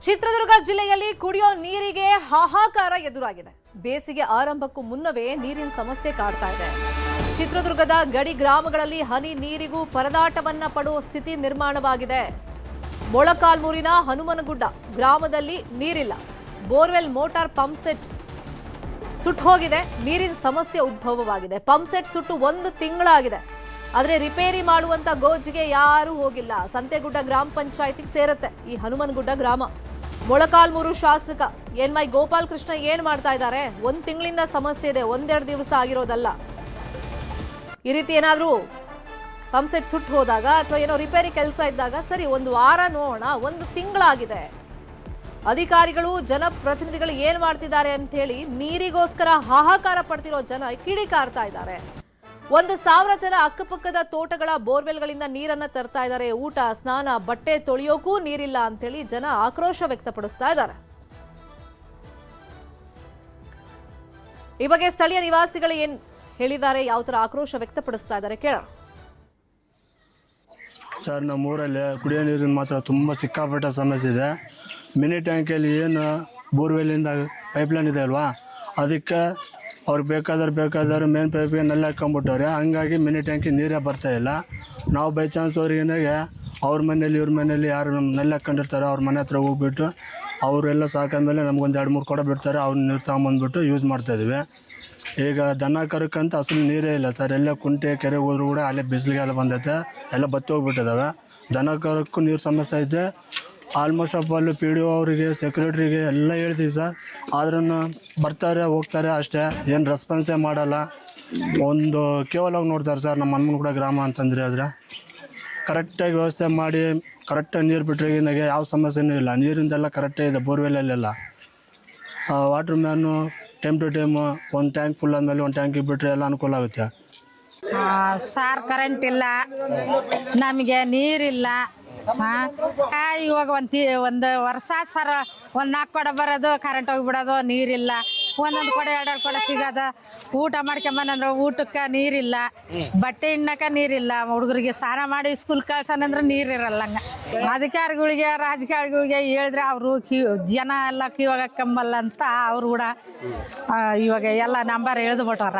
ಚಿತ್ರದುರ್ಗ ಜಿಲ್ಲೆಯಲ್ಲಿ ಕುಡಿಯೋ ನೀರಿಗೆ ಹಾಹಾಕಾರ ಎದುರಾಗಿದೆ. ಬೇಸಿಗೆ ಆರಂಭಕ್ಕೂ ಮುನ್ನವೇ ನೀರಿನ ಸಮಸ್ಯೆ ಕಾಡ್ತಾ ಇದೆ. ಚಿತ್ರದುರ್ಗದ ಗಡಿ ಗ್ರಾಮಗಳಲ್ಲಿ ಹನಿ ನೀರಿಗೂ ಪರದಾಟವನ್ನ ಪಡುವ ಸ್ಥಿತಿ ನಿರ್ಮಾಣವಾಗಿದೆ. ಮೊಳಕಾಲ್ಮೂರಿನ ಹನುಮನಗುಡ್ಡ ಗ್ರಾಮದಲ್ಲಿ ನೀರಿಲ್ಲ. ಬೋರ್ವೆಲ್ ಮೋಟಾರ್ ಪಂಪ್ ಸೆಟ್ ಸುಟ್ಟು ಹೋಗಿದೆ. ನೀರಿನ ಸಮಸ್ಯೆ ಉದ್ಭವವಾಗಿದೆ. ಪಂಪ್ ಸೆಟ್ ಸುಟ್ಟು 1 ತಿಂಗಳಾಗಿದೆ. ಆದರೆ ರಿಪೇರಿ ಮಾಡುವಂತ ಗೋಜಿಗೆ ಯಾರೂ ಹೋಗಿಲ್ಲ. ಸಂತೆಗುಡ್ಡ ಗ್ರಾಮ ಪಂಚಾಯತಿಗೆ ಸೇರುತ್ತೆ ಈ ಹನುಮನಗುಡ್ಡ ಗ್ರಾಮ. ಮೊಳಕಾಲ್ಮೂರು ಶಾಸಕ ಎನ್.ವೈ. ಗೋಪಾಲ್ ಕೃಷ್ಣ ಏನ್ ಮಾಡ್ತಾ ಇದ್ದಾರೆ? 1 ತಿಂಗಳಿಂದ ಸಮಸ್ಯೆ ಇದೆ, 1-2 ದಿವಸ ಆಗಿರೋದಲ್ಲ. ಈ ರೀತಿ ಏನಾದ್ರೂ ಪಂಪ್ ಸೆಟ್ ಸುಟ್ಟು ಹೋದಾಗ ಅಥವಾ ಏನೋ ರಿಪೇರಿ ಕೆಲಸ ಇದ್ದಾಗ ಸರಿ 1 ವಾರ ನೋಡೋಣ, 1 ತಿಂಗಳಾಗಿದೆ. ಅಧಿಕಾರಿಗಳು ಜನಪ್ರತಿನಿಧಿಗಳು ಏನ್ ಮಾಡ್ತಿದ್ದಾರೆ ಅಂತ ಹೇಳಿ ನೀರಿಗೋಸ್ಕರ ಹಾಹಾಕಾರ ಪಡ್ತಿರೋ ಜನ ಕಿಡಿಕಾರ್ತಾ ಇದ್ದಾರೆ. 1,000 ಜನ ಅಕ್ಕಪಕ್ಕದ ತೋಟಗಳ ಬೋರ್ವೆಲ್ಗಳಿಂದ ನೀರನ್ನ ತರ್ತಾ ಇದ್ದಾರೆ. ಊಟ, ಸ್ನಾನ, ಬಟ್ಟೆ ತೊಳೆಯೋಕೂ ನೀರಿಲ್ಲ ಅಂತ ಹೇಳಿ ಜನ ಆಕ್ರೋಶ ವ್ಯಕ್ತಪಡಿಸ್ತಾ ಇದ್ದಾರೆ. ಈ ಬಗ್ಗೆ ಸ್ಥಳೀಯ ನಿವಾಸಿಗಳು ಏನ್ ಹೇಳಿದ್ದಾರೆ, ಯಾವ ತರ ಆಕ್ರೋಶ ವ್ಯಕ್ತಪಡಿಸ್ತಾ ಇದ್ದಾರೆ ಕೇಳೋಣ. ಸರ್, ನಮ್ಮೂರಲ್ಲಿ ಕುಡಿಯೋ ನೀರಿನ ಮಾತ್ರ ತುಂಬ ಸಿಕ್ಕಾಪಟ್ಟೆ ಸಮಸ್ಯೆ ಇದೆ. ಮಿನಿ ಟ್ಯಾಂಕಲ್ಲಿ ಏನು ಬೋರ್ವೆಲ್ಲಿಂದ ಪೈಪ್ಲೈನ್ ಇದೆ ಅಲ್ವಾ, ಅದಕ್ಕೆ ಅವ್ರು ಬೇಕಾದ್ರೆ ಮೇನ್ ಪೈಪಿಗೆ ನಲ್ಲಿ ಹಾಕ್ಕೊಂಬಿಟ್ಟವ್ರೆ. ಹಂಗಾಗಿ ಮಿನಿ ಟ್ಯಾಂಕಿಗೆ ನೀರೇ ಬರ್ತಾಯಿಲ್ಲ. ನಾವು ಬೈ ಚಾನ್ಸ್ ಅವ್ರಿಗೆ ಅವ್ರ ಮನೇಲಿ ಇವ್ರ ಮನೇಲಿ ಯಾರು ನಲ್ಲಿ ಹಾಕ್ಕೊಂಡಿರ್ತಾರೆ ಅವ್ರ ಮನೆ ಹತ್ರ ಹೋಗ್ಬಿಟ್ಟು ಅವರೆಲ್ಲ ಸಾಕಾದ್ಮೇಲೆ ನಮ್ಗೊಂದು 2-3 ಕೊಡ ಬಿಡ್ತಾರೆ. ಅವ್ರ ನೀರು ತಗೊಂಬಂದ್ಬಿಟ್ಟು ಯೂಸ್ ಮಾಡ್ತಾಯಿದ್ವಿ. ಈಗ ದನ ಕರಕ್ಕಂತ ಅಸಲು ನೀರೇ ಇಲ್ಲ ಸರ್. ಎಲ್ಲ ಕುಂಟೆ ಕೆರೆಗೆ ಹೋದ್ರು ಕೂಡ ಅಲ್ಲೇ ಬಿಸಿಲಿಗೆಲ್ಲ ಬಂದೈತೆ, ಎಲ್ಲ ಬತ್ತಿ ಹೋಗ್ಬಿಟ್ಟಿದ್ದಾವೆ. ದನ ಕರಕ್ಕೂ ನೀರು ಸಮಸ್ಯೆ ಐತೆ. ಆಲ್ಮೋಸ್ಟ್ ಆಫ್ ಅಲ್ಲಿ ಪಿ ಡಿ ಒ ಅವರಿಗೆ, ಸೆಕ್ರೆಟ್ರಿಗೆ ಎಲ್ಲ ಹೇಳ್ತೀವಿ ಸರ್. ಆದ್ರೂ ಬರ್ತಾರೆ ಹೋಗ್ತಾರೆ ಅಷ್ಟೇ, ಏನು ರೆಸ್ಪಾನ್ಸೇ ಮಾಡಲ್ಲ. ಒಂದು ಕೇವಲವಾಗಿ ನೋಡ್ತಾರೆ ಸರ್. ನಮ್ಮ ಹನುಮನಗುಡ್ಡ ಗ್ರಾಮ ಅಂತಂದರೆ ಆದರೆ ಕರೆಕ್ಟಾಗಿ ವ್ಯವಸ್ಥೆ ಮಾಡಿ ಕರೆಕ್ಟಾಗಿ ನೀರು ಬಿಟ್ಟರೆ ನನಗೆ ಯಾವ ಸಮಸ್ಯೆನೂ ಇಲ್ಲ. ನೀರಿಂದೆಲ್ಲ ಕರೆಕ್ಟಾಗಿ ಇದೆ ಬೋರ್ವೆಲ್ಲಲ್ಲೆಲ್ಲ. Water man time to time ಒಂದು ಟ್ಯಾಂಕ್ ಫುಲ್ ಆದಮೇಲೆ ಒಂದು ಟ್ಯಾಂಕಿಗೆ ಬಿಟ್ಟರೆ ಎಲ್ಲ ಅನುಕೂಲ ಆಗುತ್ತೆ. ಸಾರ್ ಕರೆಂಟ್ ಇಲ್ಲ, ನಮಗೆ ನೀರಿಲ್ಲ. ಇವಾಗ ಒಂದು ವರ್ಷ ಸರ್, ಒಂದು 4 ಕೊಡ ಬರೋದು, ಕರೆಂಟ್ ಹೋಗಿಬಿಡೋದು, ನೀರಿಲ್ಲ. ಒಂದೊಂದು ಕೊಡ 2 ಕೊಡ ಸಿಗೋದು. ಊಟ ಮಾಡ್ಕೊಂಬಂದ್ರೆ ಊಟಕ್ಕೆ ನೀರಿಲ್ಲ, ಬಟ್ಟೆ ಇನ್ನಕ್ಕೆ ನೀರಿಲ್ಲ. ಹುಡುಗರಿಗೆ ಸ್ನಾನ ಮಾಡಿ ಸ್ಕೂಲ್ ಕಳ್ಸೋಣಂದ್ರೆ ನೀರಿರಲ್ಲ. ಅಧಿಕಾರಿಗಳಿಗೆ, ರಾಜಕಾರಣಿಗಳಿಗೆ ಹೇಳಿದ್ರೆ ಅವರು ಜನ ಎಲ್ಲ ಕಿವಾಗ ಕಂಬಲ್ಲ ಅಂತ ಅವ್ರು ಕೂಡ ಇವಾಗ ಎಲ್ಲ ನಂಬರ್ ಎಳೆದುಬಿಟ್ಟಾರ.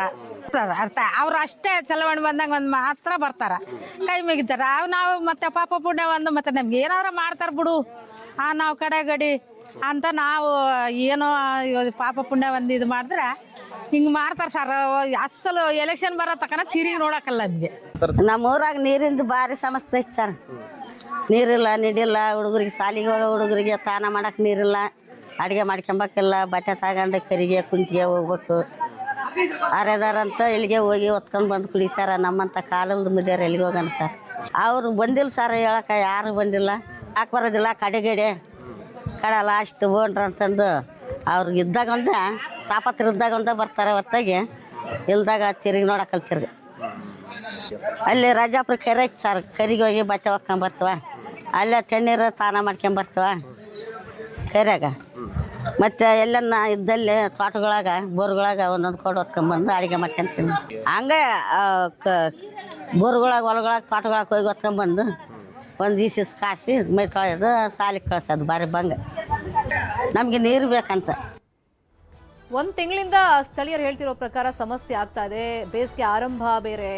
ಅವ್ರು ಅಷ್ಟೇ ಚಲವಣೆ ಬಂದಂಗೆ ಒಂದು ಮಾತ್ರ ಬರ್ತಾರ, ಕೈ ಮುಗಿತಾರ. ನಾವು ಮತ್ತೆ ಪಾಪ ಪುಣ್ಯ ಒಂದು ಮತ್ತೆ ನಮ್ಗೆ ಏನಾದ್ರು ಮಾಡ್ತಾರೆ ಬಿಡು, ನಾವು ಕಡೆಗಡಿ ಅಂತ ನಾವು ಏನೋ ಪಾಪ ಪುಣ್ಯ ಒಂದು ಇದು ಮಾಡಿದ್ರೆ ಹಿಂಗೆ ಮಾಡ್ತಾರೆ ಸರ್. ಅಸಲು ಎಲೆಕ್ಷನ್ ಬರೋ ತನಕ ತಿರುಗಿ ನೋಡೋಕ್ಕಲ್ಲ ನಮಗೆ. ನಮ್ಮ ಊರಾಗ ನೀರಿಂದು ಭಾರಿ ಸಮಸ್ಯೆ ಐತೆ ಸರ್. ನೀರಿಲ್ಲ, ನಿಡಿಲ್ಲ. ಹುಡುಗರಿಗೆ ಶಾಲಿಗೆ ಹೋಗೋ ಹುಡುಗರಿಗೆ ಸ್ನಾನ ಮಾಡೋಕೆ ನೀರಿಲ್ಲ, ಅಡುಗೆ ಮಾಡ್ಕೊಂಬಕ್ಕಿಲ್ಲ, ಬಟ್ಟೆ ತಗೊಂಡು ಕರಿಗೆ ಕುಂಟಿಗೆ ಹೋಗ್ಬೇಕು. ಅರೆದಾರಂತ ಇಲ್ಲಿಗೆ ಹೋಗಿ ಹೊತ್ಕೊಂಡು ಬಂದು ಕುಡಿತಾರೆ. ನಮ್ಮಂಥ ಕಾಲದ ಮುದ್ಯಾರು ಎಲ್ಲಿಗೆ ಹೋಗೋಣ ಸರ್. ಅವರು ಬಂದಿಲ್ಲ ಸರ್, ಹೇಳಕ್ಕೆ ಯಾರು ಬಂದಿಲ್ಲ. ಯಾಕೆ ಬರೋದಿಲ್ಲ, ಕಡೆಗಡೆ ಕಡಲ್ಲ ಅಷ್ಟು ಬೋನ್ರ ಅಂತಂದು ಅವ್ರಿಗೆ ಇದ್ದಾಗ ಒಂದ ತಾಪತ್ರ ಇದ್ದಾಗ ಒಂದ ಬರ್ತಾರೆ. ಹೊತ್ತಾಗಿ ಇಲ್ದಾಗ ತಿರುಗಿ ನೋಡಕ್ಕಲ್ಲಿ ತಿರ್ಗಿ ಅಲ್ಲಿ ರಾಜಾಪುರ ಕೆರೆ ಐತೆ ಸರ್. ಕರಿಗೆ ಹೋಗಿ ಬಟ್ಟೆ ಹೊಕ್ಕೊಂಬರ್ತವ, ಅಲ್ಲೇ ತಣ್ಣೀರು ಸ್ನಾನ ಮಾಡ್ಕೊಂಬರ್ತವ ಕೆರೆಯಾಗ. ಮತ್ತು ಎಲ್ಲನ್ನ ಇದ್ದಲ್ಲಿ ತೋಟಗಳಾಗ ಬೋರ್ಗಳಾಗ ಒಂದೊಂದು ಕೊಡು ಹೊತ್ಕೊಂಬಂದು ಅಡುಗೆ ಮಾಡ್ಕೊಂತೀನಿ. ಹಂಗೆ ಬೋರ್ಗಳಾಗ ಹೊಲಗಳಾಗ ತೋಟಗಳಾಗ ಹೋಗಿ ಹೊತ್ಕೊಂಬಂದು ಒಂದು ದಿವಸ ಕಾಸಿ ಮೈ ತೊಳೆಯೋದು, ಸಾಲಿಗೆ ಕಳ್ಸೋದು. ಬಾರಿ ಬಂಗ ನಮಗೆ ನೀರು ಬೇಕಂತ. 1 ತಿಂಗಳಿಂದ ಸ್ಥಳೀಯರು ಹೇಳ್ತಿರೋ ಪ್ರಕಾರ ಸಮಸ್ಯೆ ಆಗ್ತಾ ಇದೆ. ಬೇಸಿಗೆ ಆರಂಭ ಬೇರೆ,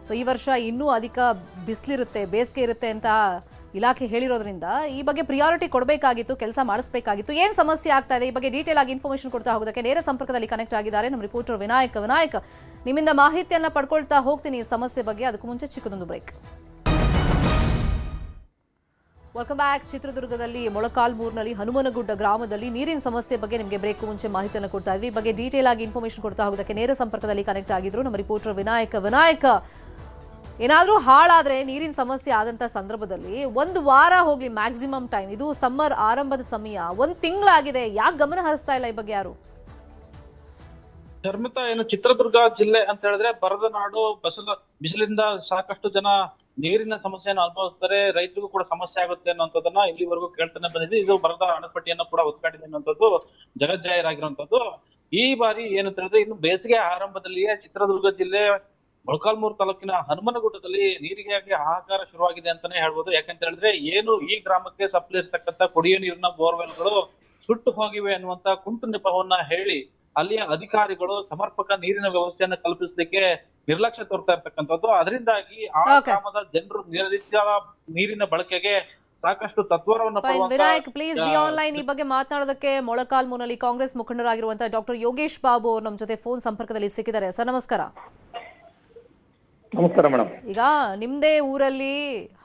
ಸೊ ಈ ವರ್ಷ ಇನ್ನೂ ಅಧಿಕ ಬಿಸಿಲಿರುತ್ತೆ, ಬೇಸಿಗೆ ಇರುತ್ತೆ ಅಂತ ಇಲಾಖೆ ಹೇಳಿರೋದ್ರಿಂದ ಈ ಬಗ್ಗೆ ಪ್ರಿಯಾರಿಟಿ ಕೊಡಬೇಕಾಗಿತ್ತು, ಕೆಲಸ ಮಾಡಿಸಬೇಕಾಗಿತ್ತು. ಏನ್ ಸಮಸ್ಯೆ ಆಗ್ತಾ ಇದೆ ಈ ಬಗ್ಗೆ ಡೀಟೇಲ್ ಆಗಿ ಇನ್ಫಾರ್ಮೇಶನ್ ಕೊಡ್ತಾ ಹೋಗೋದಕ್ಕೆ ನೇರ ಸಂಪರ್ಕದಲ್ಲಿ ಕನೆಕ್ಟ್ ಆಗಿದ್ದಾರೆ ನಮ್ಮ ರಿಪೋರ್ಟರ್ ವಿನಾಯಕ್. ನಿಮ್ಮಿಂದ ಮಾಹಿತಿಯನ್ನ ಪಡ್ಕೊಳ್ತಾ ಹೋಗ್ತೀನಿ ಈ ಸಮಸ್ಯೆ ಬಗ್ಗೆ. ಅದಕ್ಕೂ ಮುಂಚೆ ಚಿಕ್ಕದೊಂದು ಬ್ರೇಕ್. Welcome back. ಚಿತ್ರದುರ್ಗದಲ್ಲಿ ಮೊಳಕಾಲ್ಮೂರಿನಲ್ಲಿ ಹನುಮನಗುಡ್ಡ ಗ್ರಾಮದಲ್ಲಿ ನೀರಿನ ಸಮಸ್ಯೆ ಬಗ್ಗೆ ನಿಮಗೆ ಬ್ರೇಕ್ ಮುಂಚೆ ಮಾಹಿತಿಯನ್ನು ಕೊಡ್ತಾ ಇದ್ವಿ. ಈ ಬಗ್ಗೆ ಡೀಟೇಲ್ ಆಗಿ ಇನ್ಫಾರ್ಮೇಶನ್ ಕೊಡ್ತಾ ಹೋಗೋದಕ್ಕೆ ನೇರ ಸಂಪರ್ಕದಲ್ಲಿ ಕನೆಕ್ಟ್ ಆಗಿದ್ರು ನಮ್ಮ ರಿಪೋರ್ಟರ್ ವಿನಾಯಕ್. ಏನಾದ್ರೂ ಹಾಳಾದ್ರೆ, ನೀರಿನ ಸಮಸ್ಯೆ ಆದಂತ ಸಂದರ್ಭದಲ್ಲಿ 1 ವಾರ ಹೋಗ್ಲಿ ಮ್ಯಾಕ್ಸಿಮಮ್ ಟೈಮ್, ಇದು ಸಮ್ಮರ್ ಆರಂಭದ ಸಮಯ, 1 ತಿಂಗಳಾಗಿದೆ, ಯಾಕೆ ಗಮನ ಹರಿಸ್ತಾ ಇಲ್ಲ ಈ ಬಗ್ಗೆ ಯಾರು? ಧರ್ಮಿತಾ, ಏನು ಚಿತ್ರದುರ್ಗ ಜಿಲ್ಲೆ ಅಂತ ಹೇಳಿದ್ರೆ ಬರದ ನಾಡು. ಬಿಸಿಲಿಂದ ಸಾಕಷ್ಟು ಜನ ನೀರಿನ ಸಮಸ್ಯೆಯನ್ನು ಅನುಭವಿಸ್ತಾರೆ. ರೈತರಿಗೂ ಕೂಡ ಸಮಸ್ಯೆ ಆಗುತ್ತೆ ಅನ್ನೋಂಥದ್ದನ್ನ ಇಲ್ಲಿವರೆಗೂ ಕೇಳ್ತಾನೆ ಬಂದಿದೆ. ಇದು ಬರದ ಅಣೆಕಟ್ಟೆಯನ್ನು ಕೂಡ ಉದ್ಘಾಟನೆ ಅನ್ನುವಂಥದ್ದು ಜಗಜ್ಜಾಹೀರಾಗಿರುವಂತದ್ದು. ಈ ಬಾರಿ ಏನಂತ ಹೇಳಿದ್ರೆ, ಇನ್ನು ಬೇಸಿಗೆ ಆರಂಭದಲ್ಲಿಯೇ ಚಿತ್ರದುರ್ಗ ಜಿಲ್ಲೆ ಮೊಳಕಾಲ್ಮೂರು ತಾಲೂಕಿನ ಹನುಮನಗುಡ್ಡದಲ್ಲಿ ನೀರಿಗಾಗಿ ಹಾಹಾಕಾರ ಶುರುವಾಗಿದೆ ಅಂತಾನೆ ಹೇಳ್ಬೋದು. ಯಾಕಂತ ಹೇಳಿದ್ರೆ ಏನು ಈ ಗ್ರಾಮಕ್ಕೆ ಸಪ್ಲೈ ಇರ್ತಕ್ಕಂಥ ಕುಡಿಯುವ ನೀರಿನ ಬೋರ್ವೆಲ್ಗಳು ಸುಟ್ಟು ಹೋಗಿವೆ ಅನ್ನುವಂತ ಕುಂಟು ನೆಪವನ್ನ ಹೇಳಿ ಅಲ್ಲಿಯ ಅಧಿಕಾರಿಗಳು ಸಮರ್ಪಕ ನೀರಿನ ವ್ಯವಸ್ಥೆಯನ್ನು ಕಲ್ಪಿಸಲಿಕ್ಕೆ ನಿರ್ಲಕ್ಷ್ಯ ತೋರ್ತಾ ಇರ್ತಕ್ಕಂಥದ್ದು. ಅದರಿಂದಾಗಿ ಆ ಗ್ರಾಮದ ಜನರು ನಿತ್ಯ ನೀರಿನ ಬಳಕೆಗೆ ಸಾಕಷ್ಟು ತತ್ವರವನ್ನು ವಿನಾಯಕ್ ಪ್ಲೀಸ್ ಬಿ ಆನ್ಲೈನ್ ಈ ಬಗ್ಗೆ ಮಾತನಾಡೋದಕ್ಕೆ ಮೊಳಕಾಲ್ಮೂರಿನಲ್ಲಿ ಕಾಂಗ್ರೆಸ್ ಮುಖಂಡರಾಗಿರುವಂತಹ ಡಾಕ್ಟರ್ ಯೋಗೇಶ್ ಬಾಬು ಅವರು ನಮ್ಮ ಜೊತೆ ಫೋನ್ ಸಂಪರ್ಕದಲ್ಲಿ ಸಿಕ್ಕಿದ್ದಾರೆ. ಸರ್ ನಮಸ್ಕಾರ. ನಮಸ್ಕಾರ ಮೇಡಮ್. ಈಗ ನಿಮ್ದೇ ಊರಲ್ಲಿ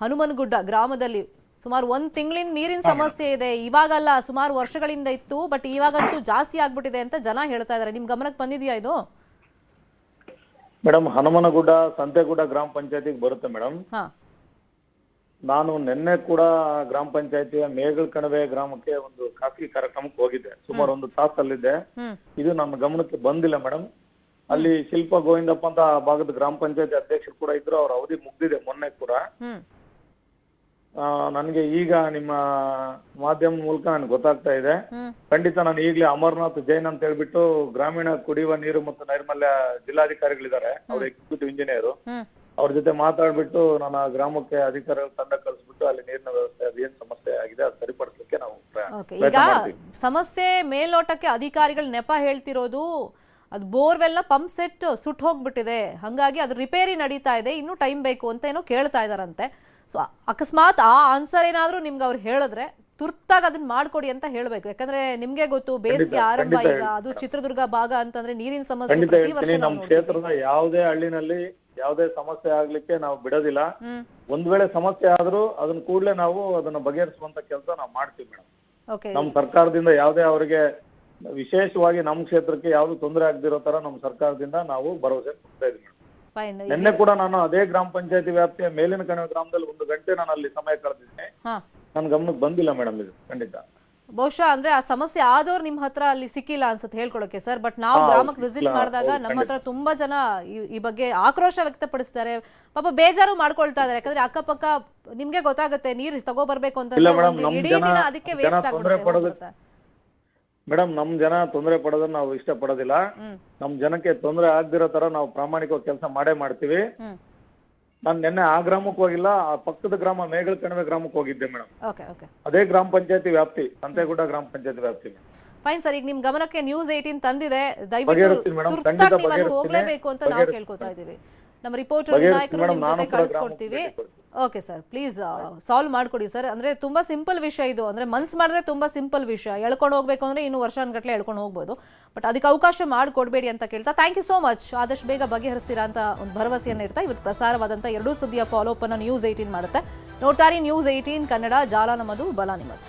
ಹನುಮನಗುಡ್ಡ ಗ್ರಾಮದಲ್ಲಿ ಸುಮಾರು 1 ತಿಂಗಳಿಂದ ನೀರಿನ ಸಮಸ್ಯೆ ಇದೆ. ಇವಾಗಲ್ಲ, ಸುಮಾರು ವರ್ಷಗಳಿಂದ ಇತ್ತು, ಬಟ್ ಇವಾಗಂತೂ ಜಾಸ್ತಿ ಆಗ್ಬಿಟ್ಟಿದೆ ಅಂತ ಜನ ಹೇಳ್ತಾ ಇದಾರೆ. ನಿಮ್ ಗಮನಕ್ಕೆ ಬಂದಿದ್ಯಾ ಇದು? ಮೇಡಮ್, ಹನುಮನಗುಡ್ಡ ಸಂತೆಗುಡ್ಡ ಗ್ರಾಮ ಪಂಚಾಯತಿಗೆ ಬರುತ್ತೆ ಮೇಡಮ್. ನಾನು ನಿನ್ನೆ ಕೂಡ ಗ್ರಾಮ ಪಂಚಾಯತಿಯ ಮೇಗಳ ಕಣವೆ ಗ್ರಾಮಕ್ಕೆ ಒಂದು ಖಾಸಗಿ ಕಾರ್ಯಕ್ರಮಕ್ಕೆ ಹೋಗಿದ್ದೆ. ಸುಮಾರು 1 ತಾಸಲ್ಲಿದ್ದೆ. ಇದು ನಮ್ಮ ಗಮನಕ್ಕೆ ಬಂದಿಲ್ಲ ಮೇಡಮ್. ಅಲ್ಲಿ ಶಿಲ್ಪ ಗೋವಿಂದಪ್ಪ ಅಂತ ಆ ಭಾಗದ ಗ್ರಾಮ ಪಂಚಾಯತಿ ಅಧ್ಯಕ್ಷರು ಕೂಡ ಇದ್ರು. ಅವ್ರ ಅವಧಿ ಮುಗ್ದಿದೆ ಮೊನ್ನೆ ಕೂಡ. ನನ್ಗೆ ಈಗ ನಿಮ್ಮ ಮಾಧ್ಯಮ ಮೂಲಕ ನನ್ಗೆ ಗೊತ್ತಾಗ್ತಾ ಇದೆ. ಖಂಡಿತ ನಾನು ಈಗಲೇ ಅಮರ್ನಾಥ್ ಜೈನ್ ಅಂತ ಹೇಳ್ಬಿಟ್ಟು ಗ್ರಾಮೀಣ ಕುಡಿಯುವ ನೀರು ಮತ್ತು ನೈರ್ಮಲ್ಯ ಜಿಲ್ಲಾಧಿಕಾರಿಗಳಿದ್ದಾರೆ, ಅವ್ರ ಎಕ್ಸಿಕ್ಯೂಟಿವ್ ಇಂಜಿನಿಯರ್, ಅವ್ರ ಜೊತೆ ಮಾತಾಡ್ಬಿಟ್ಟು ನಾನು ಆ ಗ್ರಾಮಕ್ಕೆ ಅಧಿಕಾರಿಗಳ ತಂಡ ಕಳಿಸ್ಬಿಟ್ಟು ಅಲ್ಲಿ ನೀರಿನ ವ್ಯವಸ್ಥೆ ಅದೇನ್ ಸಮಸ್ಯೆ ಆಗಿದೆ ಅದು ಸರಿಪಡಿಸಲಿಕ್ಕೆ ನಾವು ಈಗ ಸಮಸ್ಯೆ ಮೇಲ್ನೋಟಕ್ಕೆ ಅಧಿಕಾರಿಗಳು ನೆಪ ಹೇಳ್ತಿರೋದು ಅದು ಬೋರ್ವೆಲ್ ಪಂಪ್ ಸೆಟ್ ಸುಟ್ಟು ಹೋಗ್ಬಿಟ್ಟಿದೆ, ಹಂಗಾಗಿ ಅದು ರಿಪೇರಿ ನಡೀತಾ ಇದೆ, ಇನ್ನೂ ಟೈಮ್ ಬೇಕು ಅಂತ ಏನೋ ಕೇಳ್ತಾ ಇದಾರಂತೆ. ಸೊ ಅಕಸ್ಮಾತ್ ಆ ಆನ್ಸರ್ ಏನಾದ್ರೂ ನಿಮ್ಗೆ ಅವ್ರು ಹೇಳಿದ್ರೆ ತುರ್ತಾಗಿ ಅದನ್ನ ಮಾಡ್ಕೊಡಿ ಅಂತ ಹೇಳ್ಬೇಕು. ಯಾಕಂದ್ರೆ ನಿಮ್ಗೆ ಗೊತ್ತು ಬೇಸಿಗೆ ಆರಂಭ ಈಗ, ಅದು ಚಿತ್ರದುರ್ಗ ಭಾಗ ಅಂತಂದ್ರೆ ನೀರಿನ ಸಮಸ್ಯೆ ಪ್ರತಿ ವರ್ಷ ನಮ್ಮ ಕ್ಷೇತ್ರದ ಯಾವುದೇ ಹಳ್ಳಿನಲ್ಲಿ ಯಾವುದೇ ಸಮಸ್ಯೆ ಆಗ್ಲಿಕ್ಕೆ ನಾವು ಬಿಡೋದಿಲ್ಲ. ಒಂದ್ ವೇಳೆ ಸಮಸ್ಯೆ ಆದ್ರೂ ಅದನ್ನ ಕೂಡಲೇ ನಾವು ಅದನ್ನ ಬಗೆಹರಿಸುವಂತ ಕೆಲಸ ನಾವು ಮಾಡ್ತೀವಿ ಮೇಡಮ್. ನಮ್ಮ ಸರ್ಕಾರದಿಂದ ಯಾವುದೇ ಅವರಿಗೆ ವಿಶೇಷವಾಗಿ ನಮ್ಮ ಕ್ಷೇತ್ರಕ್ಕೆ ಯಾವ್ದು ತೊಂದರೆ ಆಗದಿರೋ ತರ ನಮ್ಮ ಸರ್ಕಾರದಿಂದ ನಾವು ಭರವಸೆ ಕೊಡ್ತಾ ಇದೀವಿ. ನಿನ್ನೆ ಕೂಡ ನಾನು ಅದೇ ಗ್ರಾಮ ಪಂಚಾಯತಿ ವ್ಯಾಪ್ತಿಯ ಮೇಲಿನ ಕಣಿವೆ ಗ್ರಾಮದಲ್ಲಿ 1 ಗಂಟೆ ನಾನು ಅಲ್ಲಿ ಸಮಯ ಕಳೆದಿದ್ದೇನೆ. ನನ್ ಗಮನಕ್ಕೆ ಬಂದಿಲ್ಲ ಮೇಡಮ್ ಇದು ಖಂಡಿತ. ಬಹುಶಃ ಅಂದ್ರೆ ಆ ಸಮಸ್ಯೆ ಆದವ್ರು ನಿಮ್ ಹತ್ರ ಅಲ್ಲಿ ಸಿಕ್ಕಿಲ್ಲ ಅನ್ಸುತ್ತೆ ಹೇಳ್ಕೊಳಕ್ಕೆ ಸರ್. ಬಟ್ ನಾವು ಗ್ರಾಮಕ್ಕೆ ವಿಸಿಟ್ ಮಾಡಿದಾಗ ನಮ್ಮ ಹತ್ರ ತುಂಬಾ ಜನ ಈ ಬಗ್ಗೆ ಆಕ್ರೋಶ ವ್ಯಕ್ತಪಡಿಸ್ತಾರೆ, ಪಾಪ ಬೇಜಾರು ಮಾಡ್ಕೊಳ್ತಾ ಇದಾರೆ. ಯಾಕಂದ್ರೆ ಅಕ್ಕಪಕ್ಕ ನಿಮ್ಗೆ ಗೊತ್ತಾಗುತ್ತೆ ನೀರ್ ತಗೋಬರ್ಬೇಕು ಅಂತ ಇಡೀ ದಿನ ಅದಕ್ಕೆ ವೇಸ್ಟ್ ಆಗ್ಬಿಡುತ್ತೆ. ಮೇಡಮ್, ನಮ್ ಜನ ತೊಂದರೆ ಪಡೋದನ್ನ ನಾವು ಇಷ್ಟ ಪಡೋದಿಲ್ಲ. ನಮ್ ಜನಕ್ಕೆ ತೊಂದರೆ ಆಗದಿರೋ ತರ ನಾವು ಪ್ರಾಮಾಣಿಕವಾಗಿ ಕೆಲಸ ಮಾಡೇ ಮಾಡ್ತೀವಿ. ನಾನು ನಿನ್ನೆ ಆ ಗ್ರಾಮಕ್ಕೆ ಹೋಗಿಲ್ಲ, ಆ ಪಕ್ಕದ ಗ್ರಾಮ ಮೇಗಳ ಕಣಿವೆ ಗ್ರಾಮಕ್ಕೆ ಹೋಗಿದ್ದೆ ಮೇಡಮ್. ಅದೇ ಗ್ರಾಮ ಪಂಚಾಯತಿ ವ್ಯಾಪ್ತಿ, ಸಂತೆಗುಡ್ಡ ಗ್ರಾಮ ಪಂಚಾಯತಿ ವ್ಯಾಪ್ತಿ. ಫೈನ್ ಸರ್, ಈಗ ನಿಮ್ ಗಮನಕ್ಕೆ ನ್ಯೂಸ್ 18 ತಂದಿದೆ, ದಯವಿಟ್ಟು ಹೋಗ್ಲೇಬೇಕು ಅಂತ ನಾವು ಕೇಳ್ಕೊತಾ ಇದೀವಿ. ನಮ್ಮ ರಿಪೋರ್ಟರ್ ವಿನಾಯಕರು ನಿಮ್ ಜೊತೆ ಕಳಿಸ್ಕೊಡ್ತೀವಿ. ಓಕೆ ಸರ್, ಪ್ಲೀಸ್ ಸಾಲ್ವ್ ಮಾಡ್ಕೊಡಿ ಸರ್. ಅಂದ್ರೆ ತುಂಬಾ ಸಿಂಪಲ್ ವಿಷಯ ಇದು. ಅಂದ್ರೆ ಮನ್ಸ್ ಮಾಡಿದ್ರೆ ತುಂಬಾ ಸಿಂಪಲ್ ವಿಷಯ. ಎಳ್ಕೊಂಡು ಹೋಗ್ಬೇಕು ಅಂದ್ರೆ ಇನ್ನು ವರ್ಷಾನ್ಗಟ್ಲೆ ಎಳ್ಕೊಂಡು ಹೋಗ್ಬೋದು, ಬಟ್ ಅದಕ್ಕೆ ಅವಕಾಶ ಮಾಡಿಕೊಡ್ಬೇಡಿ ಅಂತ ಕೇಳ್ತಾ ಥ್ಯಾಂಕ್ ಯು ಸೋ ಮಚ್. ಆದಷ್ಟು ಬೇಗ ಬಗೆಹರಿಸ್ತೀರಾ ಅಂತ ಒಂದು ಭರವಸೆಯನ್ನು ಇಡ್ತಾ ಇವತ್ತು ಪ್ರಸಾರವಾದಂತ 2 ಸುದ್ದಿಯ ಫಾಲೋ ಅಪ್ ಅನ್ನ ನ್ಯೂಸ್ 18 ಮಾಡುತ್ತೆ. ನೋಡ್ತಾರೆ ನ್ಯೂಸ್ 18 ಕನ್ನಡ, ಜಾಲ ನಮ್ಮದು, ಬಲ ನಿಮ್ಮದು.